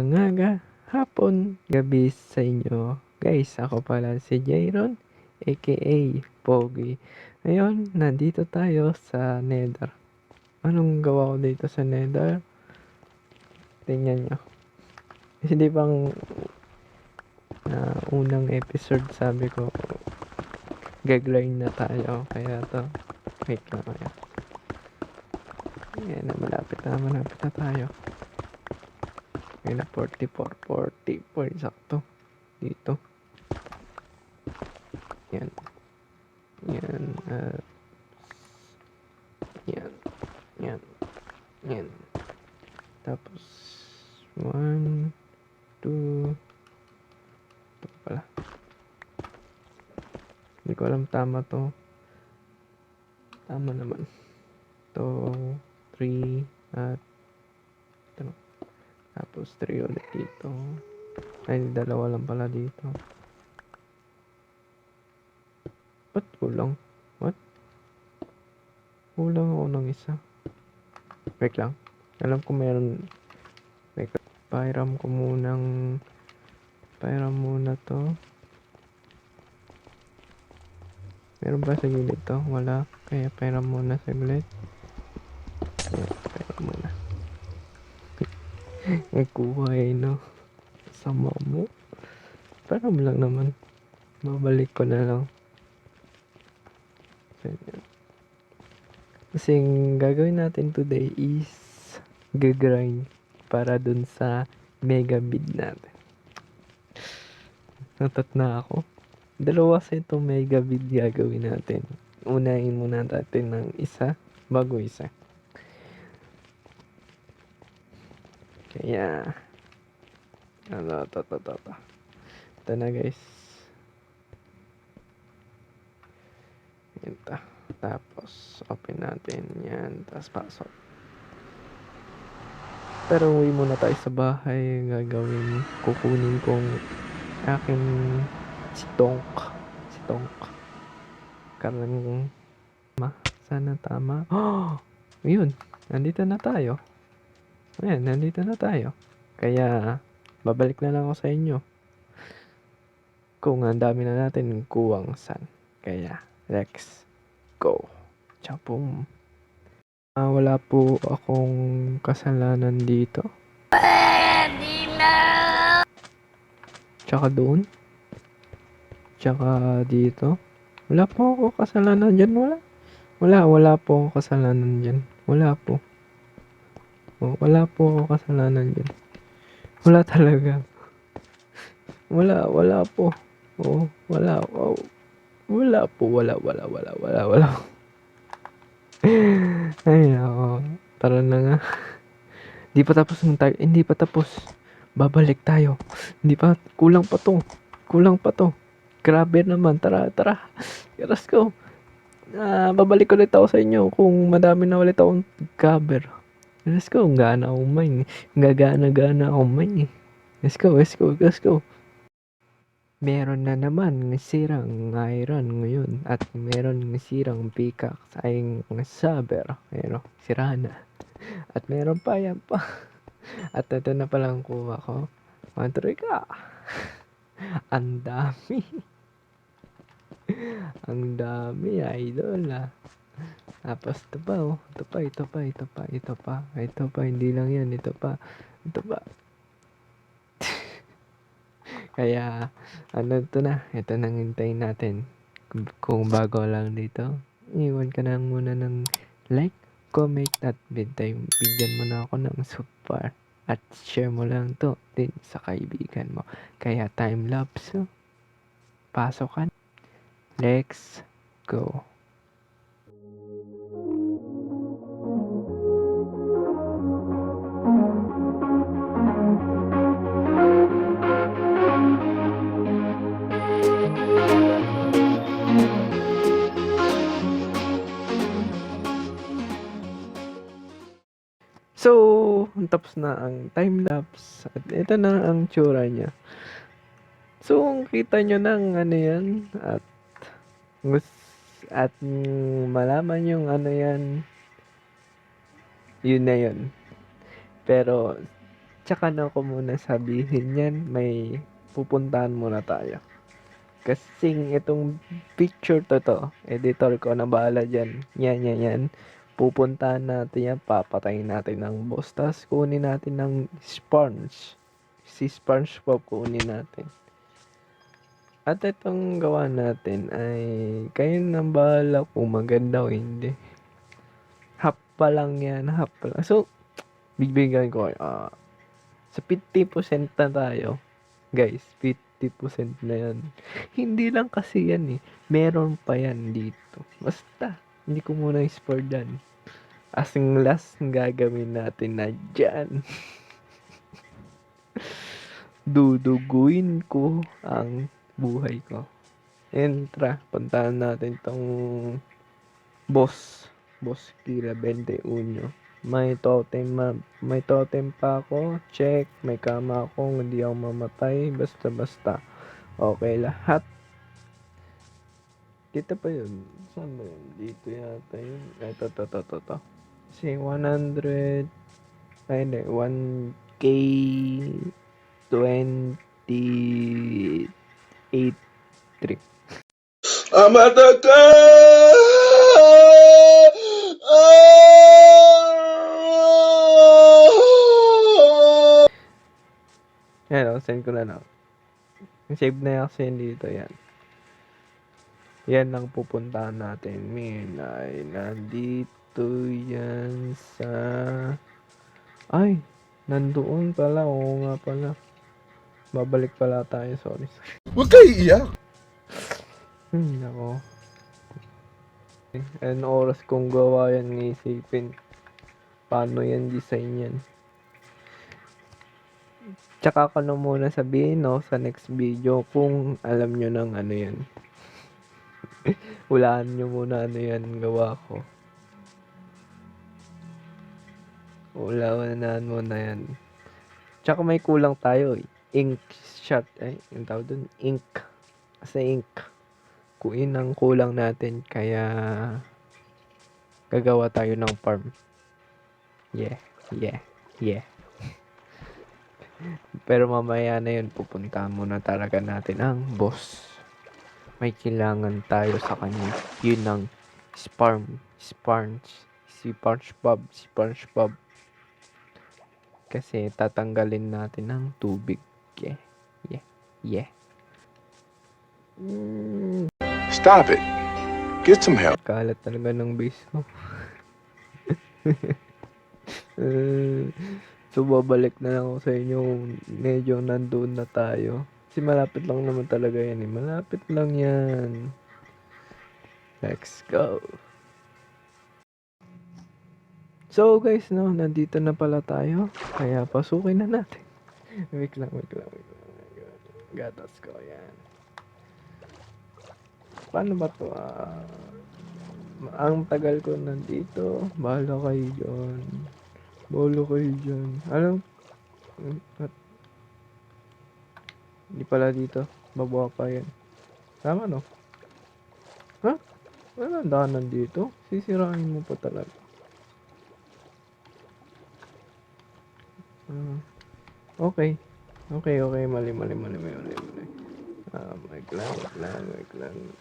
Umaga, hapon, gabi sa inyo. Guys, ako pala si Jairon, aka Pogi. Ngayon, nandito tayo sa Nether. Anong gawa ko dito sa Nether? Tingnan nyo. Hindi bang unang episode sabi ko, gagrind na tayo. Kaya to, wait lang kaya. Ayan na, malapit na tayo. Ngayon na 44 sakto. Dito. Yan. Yan. Yan. Yan. Yan. Tapos, 1, 2, ito pala. Hindi ko alam tama to. Tama naman. Ito, 3, at ito. Tapos, 3 ulit dito. Ay, dalawa lang pala dito. Ba't kulang? What? Kulang ako ng isa. Wait lang. Alam ko meron. Wait lang. Pahiram muna to. Meron ba sa gilid to? Wala. Kaya pahiram muna saglit. Pahiram muna. Nagkuha no. Sama mo. Pahiram lang naman. Babalik ko na lang. Kasi gagawin natin today is gagrind para dun sa mega bid natin. Natat na ako. Dalawa sa itong mega bid gagawin natin. Unahin muna natin ng isa bago isa. Kaya ito na guys. Ito. Tapos open natin yan. Tapos pasok. Pero uwi muna tayo sa bahay. Kukunin kong aking si Tonk. Karang sana tama. Oh! Yun. Nandito na tayo. Ayan, nandito na tayo. Kaya, babalik na lang ako sa inyo. Kung ang dami na natin kuwang san. Kaya, let's go. Chapum. Wala po akong kasalanan dito. Tsaka doon. Tsaka dito. Wala po ako kasalanan dyan. Wala po ako kasalanan dyan. Wala po. Wala po ako kasalanan dyan. Wala talaga. Wala po. Wala po. Wala. Ay, ako. Tara na nga. Hindi pa tapos. Babalik tayo. Kulang pa to. Grabe naman. Tara. Let's go. Babalik ulit ako sa inyo kung madami na ulit akong cover. Let's go. Gagana akong mine. Let's go. Meron na naman sirang iron ngayon at meron sirang pickaxe ay saber. Ayun, sira na. At meron pa yan pa. At ito na palang kuha ko. Mantry ka. Ang dami. Ang dami, idol Tapos ito pa. Hindi lang yan. Ito pa. Kaya, ito nang hintayin natin. Kung bago lang dito, iwan ka na muna ng like, comment, at bigyan mo na ako ng support. At share mo lang to din sa kaibigan mo. Kaya time lapse, pasok ka. Let's go. So, tapos na ang time-lapse at ito na ang tsura niya. So, kita nyo ng yan at malaman yung yan, yun na yun. Pero, Tsaka na ako muna sabihin yan, may pupuntahan muna tayo. Kasing itong picture to, editor ko na bahala dyan. Yan. Pupuntahan natin yan, papatayin natin ng boss. Tapos kunin natin ng sponge. Si SpongeBob kunin natin. At itong gawa natin ay kayo nang bahala kung maganda o hindi. Half pa lang yan, half pa lang. So, bibigyan ko sa 50% na tayo. Guys, 50% na yan. Hindi lang kasi yan eh. Meron pa yan dito. Basta, hindi ko muna i-spoil dyan. As in last gagawin natin na dyan. Duduguin ko ang buhay ko. Entra, puntahan natin tong boss Kira 21. May totem pa ako, check. May kama ako, hindi ako mamatay, basta okay lahat. Dito pa yun, saan ba yun? Dito yata yun. Ito. Kasi 100, ay hindi, 1K 28 trip. Amataka! Yan, send ko na lang. Save na kasi dito yan. Yan ang pupuntahan natin. Ay nandito yan sa... Ay, nandoon pala. Oo nga pala. Babalik pala tayo. Sorry. Huwag kayo iiyak. Nako. Ano oras kong gawa yan isipin. Paano yan design yan? Tsaka ko na muna sabihin sa next video kung alam nyo ng ano yan. Hulaan nyo muna ano yan gawa ko. Hulaan muna yan. Tsaka may kulang tayo eh. Ink shot. Yung tawag dun. Ink. Kasi ink. Kuin ang kulang natin. Kaya gagawa tayo ng farm. Yeah. Pero mamaya na yun, pupunta muna talaga natin ang boss. May kailangan tayo sa kanya. Yun ang SpongeBob. Kasi tatanggalin natin ang tubig. Yeah. Stop it. Get some help. Kalat talaga ng base ko. So, babalik na lang ako sa inyo kung medyo nandoon na tayo. Kasi malapit lang naman talaga yan eh. Malapit lang yan. Let's go. So, guys, nandito na pala tayo. Kaya pasukin na natin. Wait lang. Gatas ko, yan. Paano ba to? Ang tagal ko nandito. Bahala kayo dyan. Alam? Hindi pala dito. Babawa pa yan. Tama no? Ha? Wala daanan dito. Sisirain mo pa talaga. Okay. Mali. Wait lang.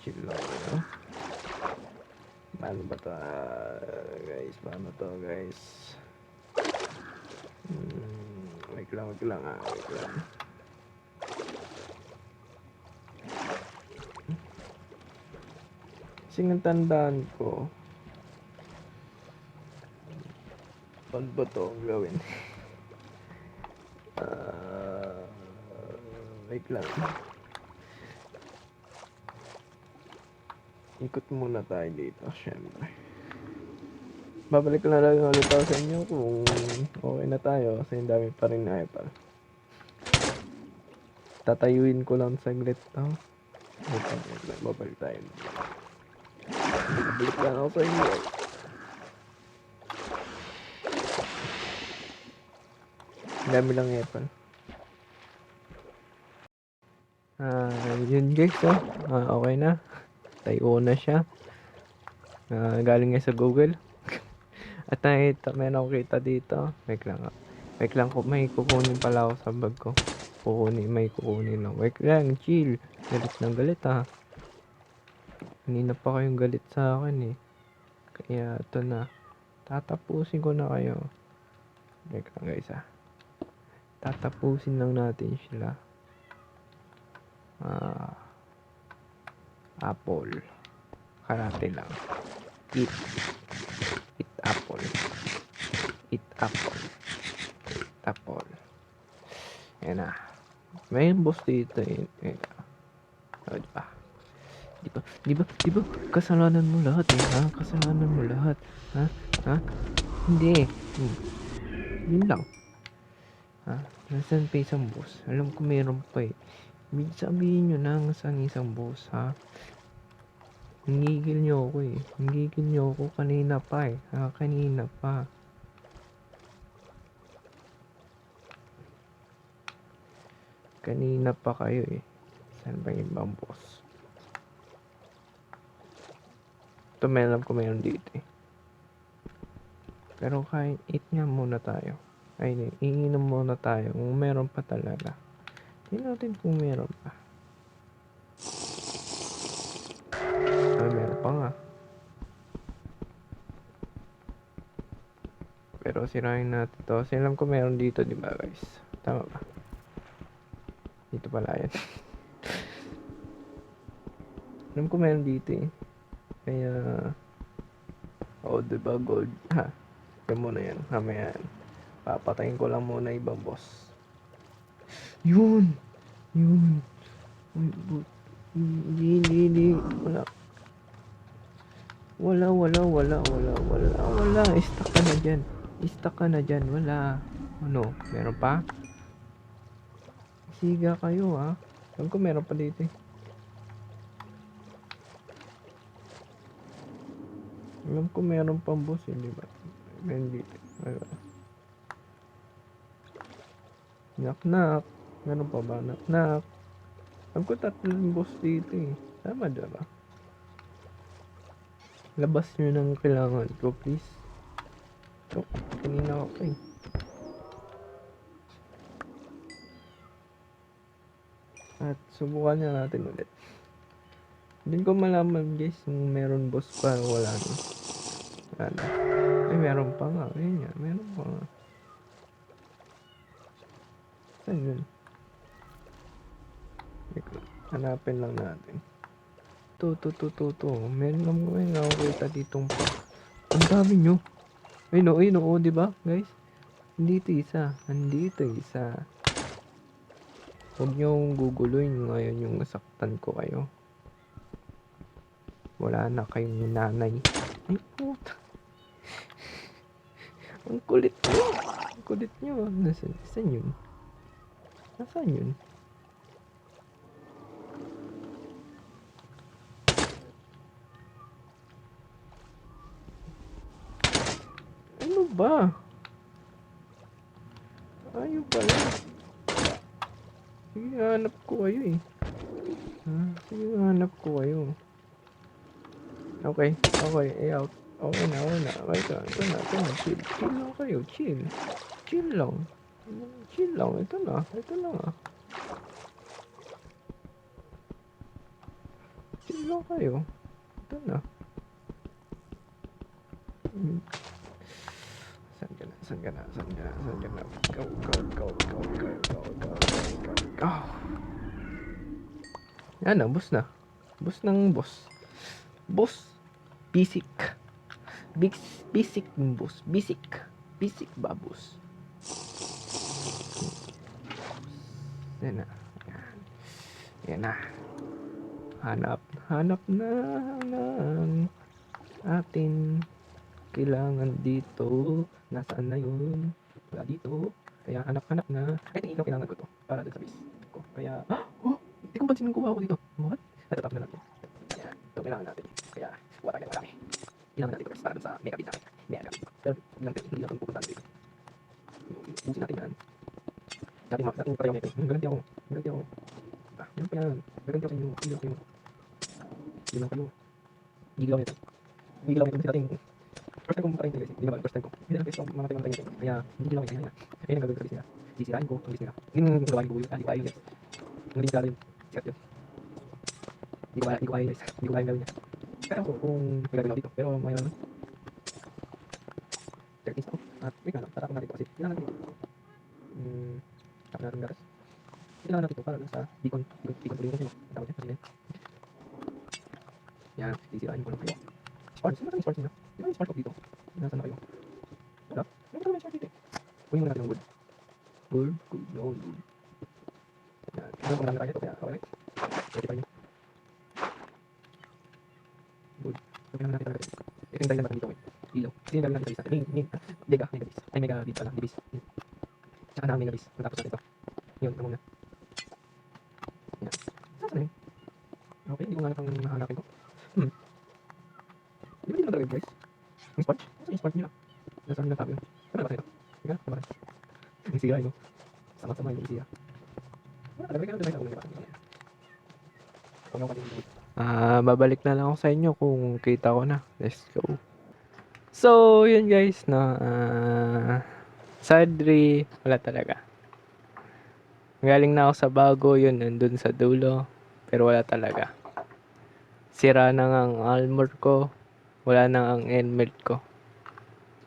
Chill lang. Paano ba to? Paano to, guys? Wait lang. Kasi ang tandaan ko, paano ba to ang gawin? Wait lang. Ikot muna tayo dito, syempre. Babalik na lang ulit ako sa inyo kung okay na tayo kasi ang dami pa rin na ipal. Tatayuin ko lang saglit to. Babalik tayo. Babalik lang ako sa inyo. Ang dami lang ipal. Yun guys, okay na. Tayo na siya. Galing nga sa Google. At meron akong kita dito. Wait lang. Wait lang ko, may kukunin pala ako sa bag ko. May kukunin lang. Wait lang, chill. Galit ng galit ha. Kanina pa kayong galit sa akin eh. Kaya ito na. Tatapusin ko na kayo. Wait lang guys ha. Tatapusin lang natin sila. Apple. Karate lang. Eat. Eat apple. Eat apple. Eat apple. Ayan na. May boss dito eh. Ayan na. O, diba? Diba? Kasalanan mo lahat eh. Ha? Kasalanan mo lahat. Ha? Hindi. Yun lang. Ha? Nasaan pa isang boss? Alam ko meron pa eh. Sabihin nyo na saan isang boss ha. Hingigil nyo ako eh. Hingigil nyo ako kanina pa eh. Ha? Kanina pa. Kanina pa kayo eh. Saan ba yung ibang boss? Ito may alam ko mayroon dito eh. Pero kahit eat nga muna tayo. Ay, iinom muna tayo. Kung meron pa talaga. Tingnan natin kung meron pa. Ay, meron pa nga. Pero sirain natin to. Kasi alam ko meron dito, di ba guys? Tama ba? Dito pala yan. Alam ko meron dito eh. Kaya... Oh, diba gold? Ha? Yan muna yan. Mamaya yan. Papatayin ko lang muna ibang boss. Yun! Hindi. Wala. Stuck ka na dyan. Wala. Ano? Meron pa? Siga kayo ha. Alam ko meron pa dito eh. Alam ko meron pang boss eh, di ba? Meron dito. Knock. Meron pa ba? Knock. Alam ko tatlong boss dito eh. Tama diba? Labas nyo ng kailangan ko, please. Oh, kanina ako eh. At subukan na natin ulit. Hindi ko malaman guys kung meron boss pa o wala na. Wala. Ay, meron pa nga. Ayun nga, meron pa nga. Saan yun? Hanapin lang natin. To. Meron naman nakakita ditong pa. Ang dami nyo. Ayun o, diba guys? Andito isa. Huwag nyo guguloyin ngayon yung nasaktan ko kayo. Wala na kayong nanay. Ay puta. Ang kulit nyo. Nasaan yun? Ano ba? Ayaw pala. Sige, hanap ko kayo eh. Okay, out. Okay na. Ito na. Chill lang kayo, chill. Chill lang. Ito na ah. Chill lang kayo. Ito na. Saan ka na? Go. Oh. Yan na, boss na. Boss ng boss. Boss. Basic boss. Basic ba boss? Yan na. Hanap na ng atin kailangan dito. Nasaan na yun? Wala dito. Kaya hanap na. Ay, tingin ko kailangan ko to para dun sa base ko. Kaya, hindi ko pansin kuha ako dito. What? Natatap na natin. Yan. Ito kailangan natin. Kaya, kuha tayo marami. Kailangan natin ito para dun sa mega bid natin. Pero, hindi natin pupunta dito. Ubusin natin yan. Natin pareho nito. Garanti ako. Yan pa yan. Garanti ako sa inyo. Hindi lang kayo. Gigilaw nito. Gigilaw nito kasi natin First time kong makaintay guys. Hindi naman, first time ko. Hindi lang guys kung mga tayo guys. Kaya, hindi lang kaya. Ayun ang gagawin ko nila. Sisirain ko, ang nila. Hindi yung gawain ko yun. Hindi ko kaya yun guys. Hindi ko kaya yun. Sikat yun. Hindi ko kaya guys. Hindi ko kaya gawin niya. Kaya ko kung magagawin ako dito. Pero may naman. 13 ako. At wait nga lang. Tatapon natin ito kasi. Kailangan natin ito. Tapon natin gatas. Kailangan natin ito para sa beacon tuloy kasi ang tawag niya. Kasi yan. Sisirain ko lang kayo. Sparks. Sino ba yung sparks nila? Di ba yung spark dito? Nasaan na kayo? Wala? Ano ba yung spark dito? Kunin muna natin ang wood. Wood. Yan. Ano kung marami tayo ito kaya okay. Pwede pa yun. Wood. Sabi naman natin talaga ito. Ito yung dahilan natin dito. Ilaw. Kasi yung dahilan natin sa megabis. Ay megabit pala. Dibis. Tsaka na ang megabis. Matapos natin ito. Yun. Ito muna. Yan. Saan na yun? Okay. Hindi ko nga itong nahanapin ko. Di ba hindi naman talaga guys? Yung spark? Nasaan yung spark nila? Nasaan nila tabi yun? Saan na ba ito? Sige, saan ba ito? Yung sira yun. Sama-sama yung sira. Wala talaga. Kaya natin tayo sa ulo. Babalik na lang ako sa inyo kung kita ko na. Let's go. So, yun guys, no. Sadri, wala talaga. Galing na ako sa bago, yun, nandun sa dulo. Pero wala talaga. Sira na nga ang armor ko. Wala na ang helmet ko.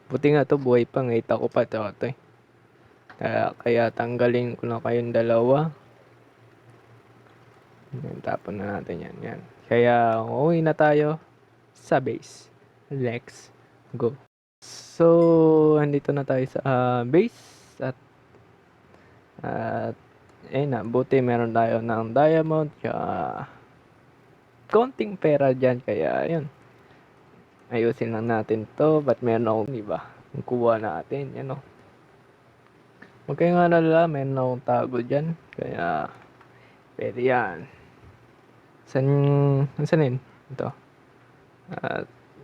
Buti nga to, buhay pa. Ngita ko pa ito. Kaya tanggalin ko na kayong dalawa. Yan, tapon na natin yan. Kaya uwi na tayo sa base. Let's go. So, andito na tayo sa base. At ayun na, buti meron tayo ng diamond. Kaya konting pera dyan. Kaya yun. Ayusin lang natin to. Ba't meron akong iba? Yung kuha natin. Yan o. Huwag kayo nga nalala. Meron akong tago dyan. Kaya pwede yan. Saan yun? Ito.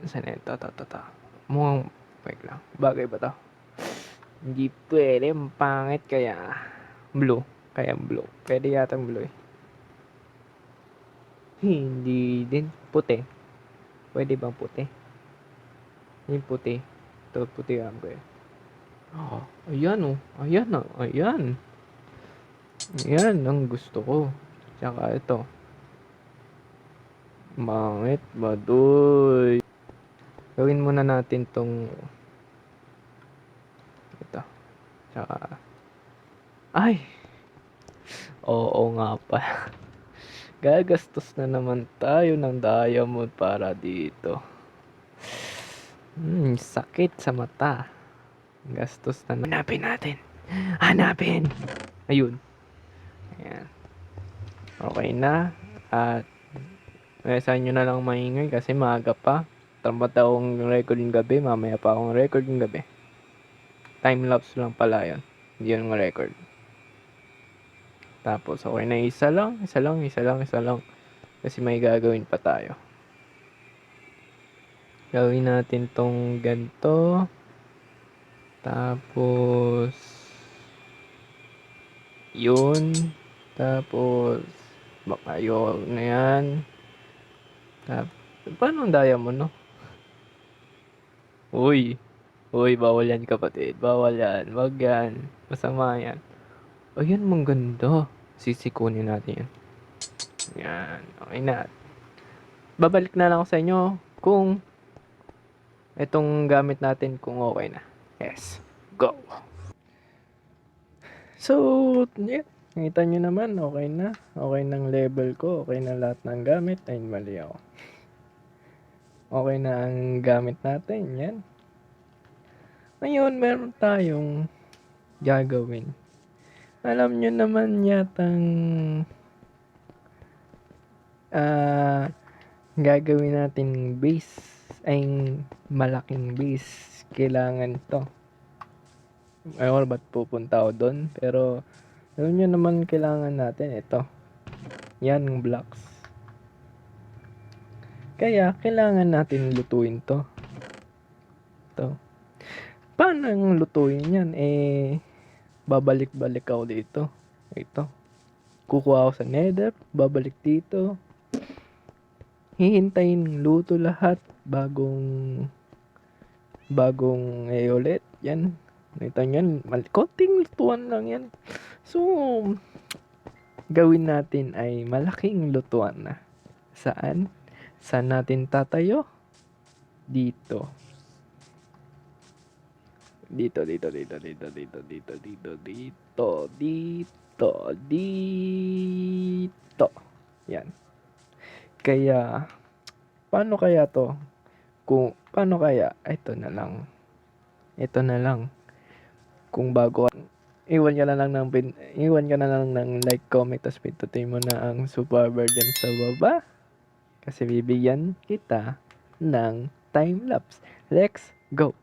Saan yun? Ito. Mukhang wait lang. Bagay ba to? Hindi pwede. Pangit kaya blue. Kaya blue. Pwede yatang blue eh. Hindi din. Puti. Pwede bang puti? Yung puti. Ito puti ang ko eh. Oh, ayan oh. Ayan na. Ayan. Ayan ang gusto ko. Tsaka ito. Mangit, baduy. Gawin muna natin tong ito. Tsaka ay. Oo nga pa. Gagastos na naman tayo ng diamond para dito. Sakit sa mata. Gastos na naman. Hanapin natin. Hanapin. Ayun. Ayan. Okay na. At saan nyo na lang maingay kasi maaga pa. Tampat akong record ng gabi. Mamaya pa akong record ng gabi. Time-lapse lang pala yun. Hindi yun ng record. Tapos okay na isa lang. Kasi may gagawin pa tayo. Gawin natin tong ganito. Tapos yun. Tapos baka yun na yan. Paano ang diamond, no? Uy, bawal yan kapatid. Bawal yan. Wag yan. Masama yan. Ayan, mong ganda. Sisikunin natin yan. Yan. Okay na. Babalik na lang ako sa inyo kung itong gamit natin kung okay na. Yes. Go. So, yeah. Nakita nyo naman, okay na. Okay ng level ko. Okay na lahat ng gamit. Ay, mali ako. Okay na ang gamit natin. Yan. Ngayon, meron tayong gagawin. Alam nyo naman yatang gagawin natin base. Ay, malaking base. Kailangan to. Ayaw ba't pupunta ako doon. Pero alam nyo naman kailangan natin ito. Yan ang blocks. Kaya kailangan natin lutuin to. Ito. Paano ang lutuin yan? Babalik-balik ako dito. Ito. Kukuha ako sa nether. Babalik dito. Hihintayin luto lahat bagong bagong ulit. Yan. Ito yan. Konting lutuan lang yan. So, gawin natin ay malaking lutuan na. Saan? Saan natin tatayo? Dito. Dito. Yan. Kaya, paano kaya to? Paano kaya? Ito na lang. Kung bago, iwan ka na lang ng like, comment, tapos pindutin mo na ang subscriber dyan sa baba. Kasi bibigyan kita ng time lapse. Let's go!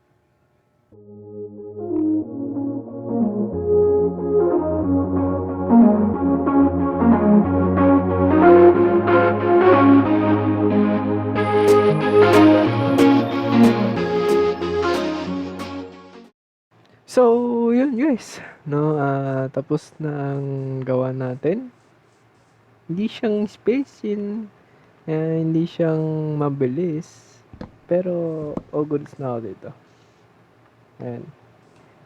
So, yun guys. No, tapos na ang gawa natin. Hindi siyang special. Hindi siyang mabilis. Pero, all goods na ako dito. Ayan.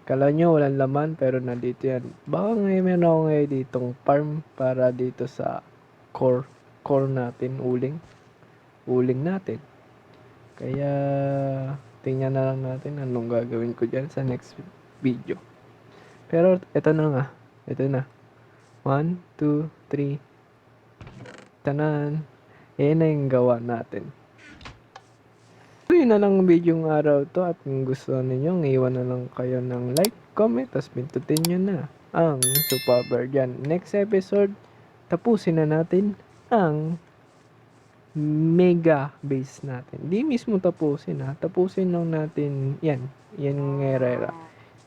Kala nyo walang laman, pero nandito yan. Baka ngayon meron ako ngayon ditong farm para dito sa core natin, uling natin. Kaya, tingnan na lang natin anong gagawin ko dyan sa next video. Pero, ito na nga. Ito na. 1, 2, 3. Tanan. Yan na yung gawa natin. So, yun na lang ang video ng araw to. At kung gusto ninyo, iwan na lang kayo ng like, comment, tapos pindutin nyo na ang subscriber dyan. Next episode, tapusin na natin ang mega base natin. Di mismo tapusin ha. Tapusin lang natin yan. Yan yung Herrera.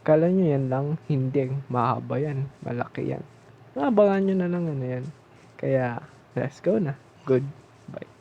Kala nyo yan lang? Hindi. Mahaba yan. Malaki yan. Abangan nyo na lang ano yan. Kaya, let's go na. Goodbye.